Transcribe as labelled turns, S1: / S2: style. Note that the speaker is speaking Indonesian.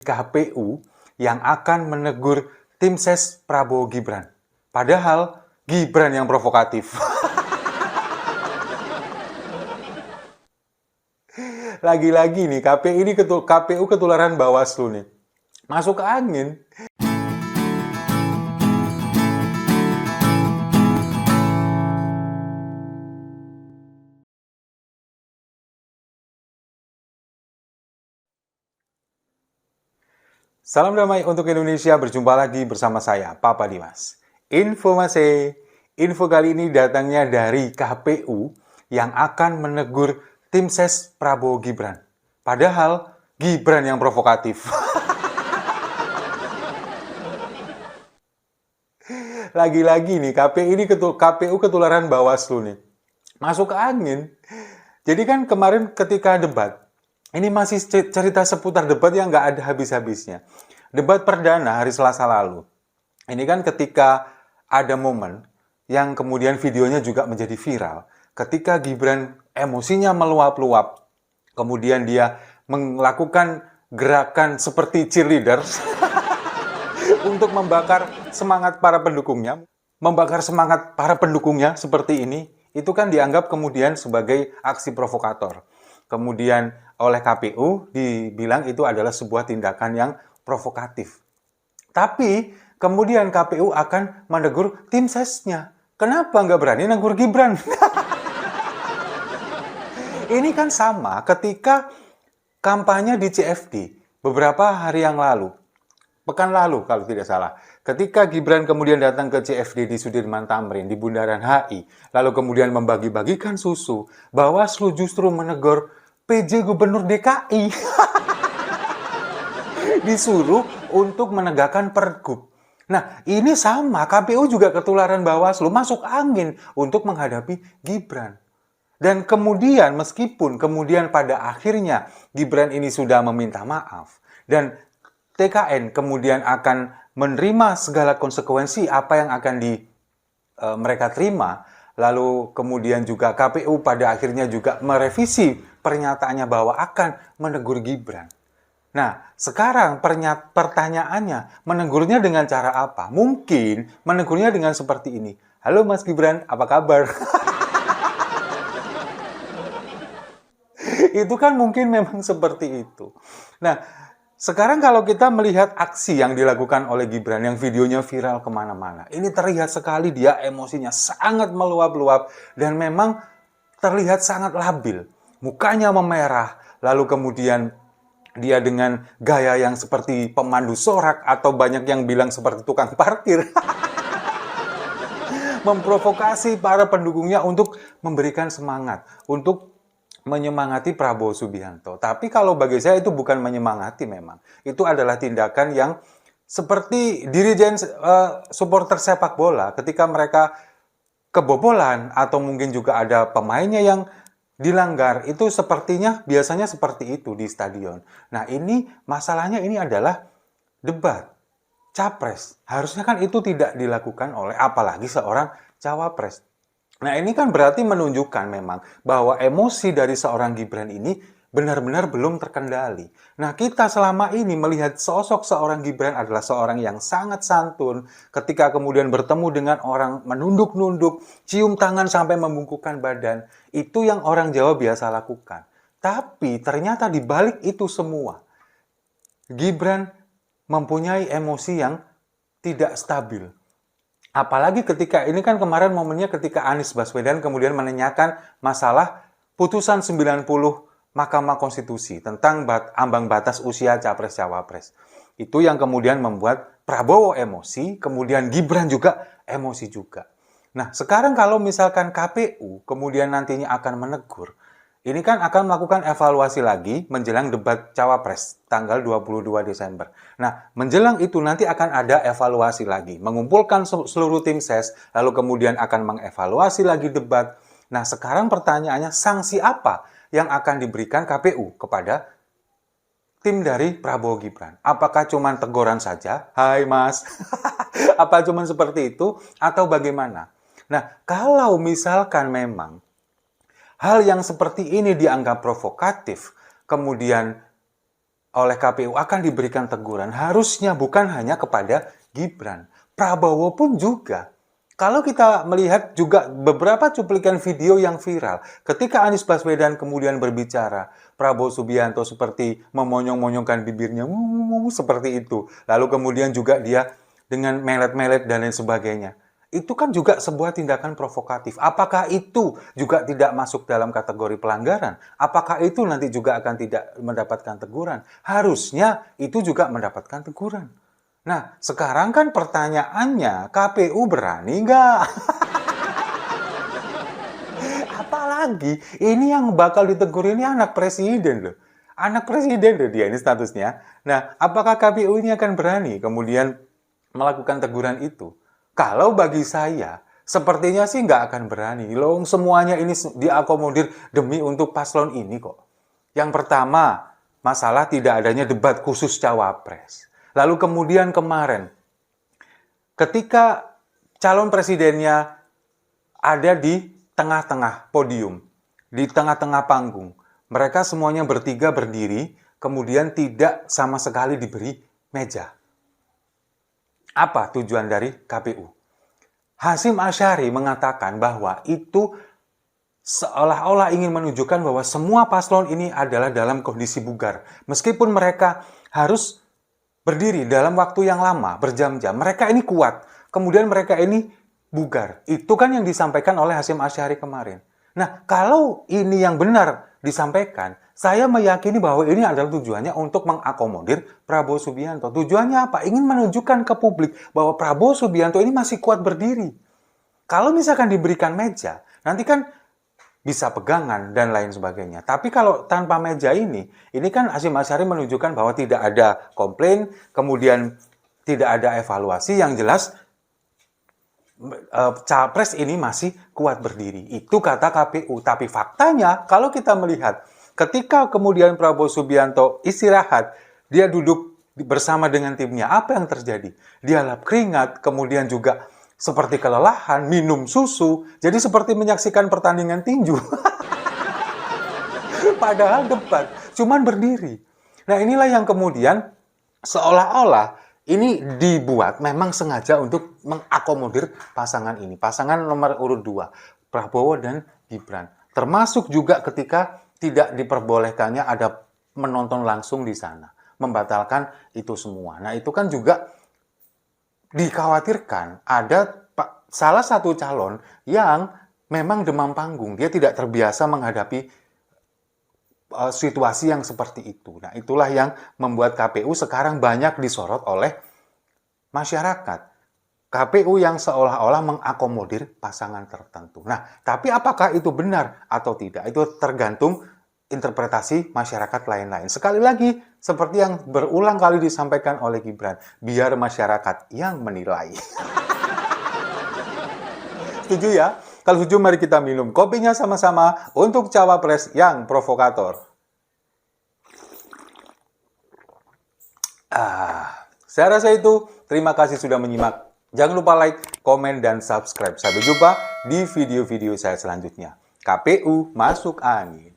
S1: KPU yang akan menegur tim ses Prabowo Gibran. Padahal Gibran yang provokatif. Lagi-lagi nih, KPU ketularan Bawaslu nih. Masuk ke angin. Salam damai untuk Indonesia, berjumpa lagi bersama saya, Papa Dimas. Info kali ini datangnya dari KPU yang akan menegur tim ses Prabowo Gibran. Padahal Gibran yang provokatif. Lagi-lagi nih, KPU ketularan Bawaslu nih. Masuk ke angin. Jadi kan kemarin ketika debat, ini masih cerita seputar debat yang nggak ada habis-habisnya. Debat perdana hari Selasa lalu. Ini kan ketika ada momen yang kemudian videonya juga menjadi viral. Ketika Gibran emosinya meluap-luap. Kemudian dia melakukan gerakan seperti cheerleader untuk membakar semangat para pendukungnya. Membakar semangat para pendukungnya seperti ini, itu kan dianggap kemudian sebagai aksi provokator. Kemudian oleh KPU dibilang itu adalah sebuah tindakan yang provokatif. Tapi kemudian KPU akan menegur tim sesnya. Kenapa nggak berani negur Gibran? Ini kan sama ketika kampanye di CFD beberapa hari yang lalu. Pekan lalu kalau tidak salah. Ketika Gibran kemudian datang ke CFD di Sudirman Tamrin, di Bundaran HI, lalu kemudian membagi-bagikan susu, Bawaslu justru menegur PJ Gubernur DKI. Disuruh untuk menegakkan Pergub. Nah, ini sama, KPU juga ketularan Bawaslu, masuk angin untuk menghadapi Gibran. Dan kemudian, meskipun kemudian pada akhirnya Gibran ini sudah meminta maaf, dan TKN kemudian akan menerima segala konsekuensi apa yang akan mereka terima, lalu kemudian juga KPU pada akhirnya juga merevisi pernyataannya bahwa akan menegur Gibran. Nah, sekarang pertanyaannya, menegurnya dengan cara apa? Mungkin menegurnya dengan seperti ini. Halo Mas Gibran, apa kabar? Itu kan mungkin memang seperti itu. Nah, sekarang kalau kita melihat aksi yang dilakukan oleh Gibran, yang videonya viral kemana-mana, ini terlihat sekali dia emosinya sangat meluap-luap dan memang terlihat sangat labil. Mukanya memerah, lalu kemudian dia dengan gaya yang seperti pemandu sorak atau banyak yang bilang seperti tukang parkir. Memprovokasi para pendukungnya untuk memberikan semangat, untuk menyemangati Prabowo Subianto. Tapi kalau bagi saya itu bukan menyemangati memang. Itu adalah tindakan yang seperti dirijen supporter sepak bola ketika mereka kebobolan atau mungkin juga ada pemainnya yang dilanggar, itu sepertinya biasanya seperti itu di stadion. Nah, ini masalahnya ini adalah debat capres. Harusnya kan itu tidak dilakukan oleh apalagi seorang cawapres. Nah, ini kan berarti menunjukkan memang bahwa emosi dari seorang Gibran ini benar-benar belum terkendali. Nah, kita selama ini melihat sosok seorang Gibran adalah seorang yang sangat santun. Ketika kemudian bertemu dengan orang menunduk-nunduk, cium tangan sampai membungkukkan badan. Itu yang orang Jawa biasa lakukan. Tapi ternyata di balik itu semua, Gibran mempunyai emosi yang tidak stabil. Apalagi ketika, ini kan kemarin momennya ketika Anies Baswedan kemudian menanyakan masalah putusan 90 Mahkamah Konstitusi tentang ambang batas usia Capres-Cawapres. Itu yang kemudian membuat Prabowo emosi, kemudian Gibran juga emosi juga. Nah, sekarang kalau misalkan KPU kemudian nantinya akan menegur, ini kan akan melakukan evaluasi lagi menjelang debat Cawapres tanggal 22 Desember. Nah, menjelang itu nanti akan ada evaluasi lagi, mengumpulkan seluruh tim ses, lalu kemudian akan mengevaluasi lagi debat. Nah, sekarang pertanyaannya, sanksi apa yang akan diberikan KPU kepada tim dari Prabowo Gibran? Apakah cuma teguran saja? Hai Mas. Apa cuma seperti itu? Atau bagaimana? Nah, kalau misalkan memang hal yang seperti ini dianggap provokatif, kemudian oleh KPU akan diberikan teguran, harusnya bukan hanya kepada Gibran. Prabowo pun juga. Kalau kita melihat juga beberapa cuplikan video yang viral, ketika Anies Baswedan kemudian berbicara, Prabowo Subianto seperti memonyong-monyongkan bibirnya, seperti itu. Lalu kemudian juga dia dengan melet-melet dan lain sebagainya. Itu kan juga sebuah tindakan provokatif. Apakah itu juga tidak masuk dalam kategori pelanggaran? Apakah itu nanti juga akan tidak mendapatkan teguran? Harusnya itu juga mendapatkan teguran. Nah, sekarang kan pertanyaannya, KPU berani nggak? Apalagi, ini yang bakal ditegur ini anak presiden loh. Anak presiden loh dia ini statusnya. Nah, apakah KPU ini akan berani kemudian melakukan teguran itu? Kalau bagi saya, sepertinya sih nggak akan berani. Loh, semuanya ini diakomodir demi untuk paslon ini kok. Yang pertama, masalah tidak adanya debat khusus cawapres. Lalu kemudian kemarin, ketika calon presidennya ada di tengah-tengah podium, di tengah-tengah panggung, mereka semuanya bertiga berdiri, kemudian tidak sama sekali diberi meja. Apa tujuan dari KPU? Hasyim Asyari mengatakan bahwa itu seolah-olah ingin menunjukkan bahwa semua paslon ini adalah dalam kondisi bugar. Meskipun mereka harus berdiri dalam waktu yang lama, berjam-jam. Mereka ini kuat. Kemudian mereka ini bugar. Itu kan yang disampaikan oleh Hasyim Asyari kemarin. Nah, kalau ini yang benar disampaikan, saya meyakini bahwa ini adalah tujuannya untuk mengakomodir Prabowo Subianto. Tujuannya apa? Ingin menunjukkan ke publik bahwa Prabowo Subianto ini masih kuat berdiri. Kalau misalkan diberikan meja, nanti kan bisa pegangan dan lain sebagainya. Tapi kalau tanpa meja ini kan Hasyim Asyari menunjukkan bahwa tidak ada komplain, kemudian tidak ada evaluasi, yang jelas capres ini masih kuat berdiri. Itu kata KPU. Tapi faktanya kalau kita melihat ketika kemudian Prabowo Subianto istirahat, dia duduk bersama dengan timnya, apa yang terjadi? Dia lap keringat, kemudian juga seperti kelelahan, minum susu, jadi seperti menyaksikan pertandingan tinju. Padahal debat, cuman berdiri. Nah, inilah yang kemudian seolah-olah ini dibuat memang sengaja untuk mengakomodir pasangan ini. Pasangan nomor urut 2, Prabowo dan Gibran. Termasuk juga ketika tidak diperbolehkannya ada menonton langsung di sana. Membatalkan itu semua. Nah, itu kan juga dikhawatirkan ada salah satu calon yang memang demam panggung. Dia tidak terbiasa menghadapi situasi yang seperti itu. Nah, itulah yang membuat KPU sekarang banyak disorot oleh masyarakat. KPU yang seolah-olah mengakomodir pasangan tertentu. Nah, tapi apakah itu benar atau tidak? Itu tergantung interpretasi masyarakat lain-lain. Sekali lagi, seperti yang berulang kali disampaikan oleh Gibran, biar masyarakat yang menilai. Setuju ya? Kalau setuju, mari kita minum kopinya sama-sama untuk cawapres yang provokator. Saya rasa itu. Terima kasih sudah menyimak. Jangan lupa like, komen, dan subscribe. Sampai jumpa di video-video saya selanjutnya. KPU masuk angin.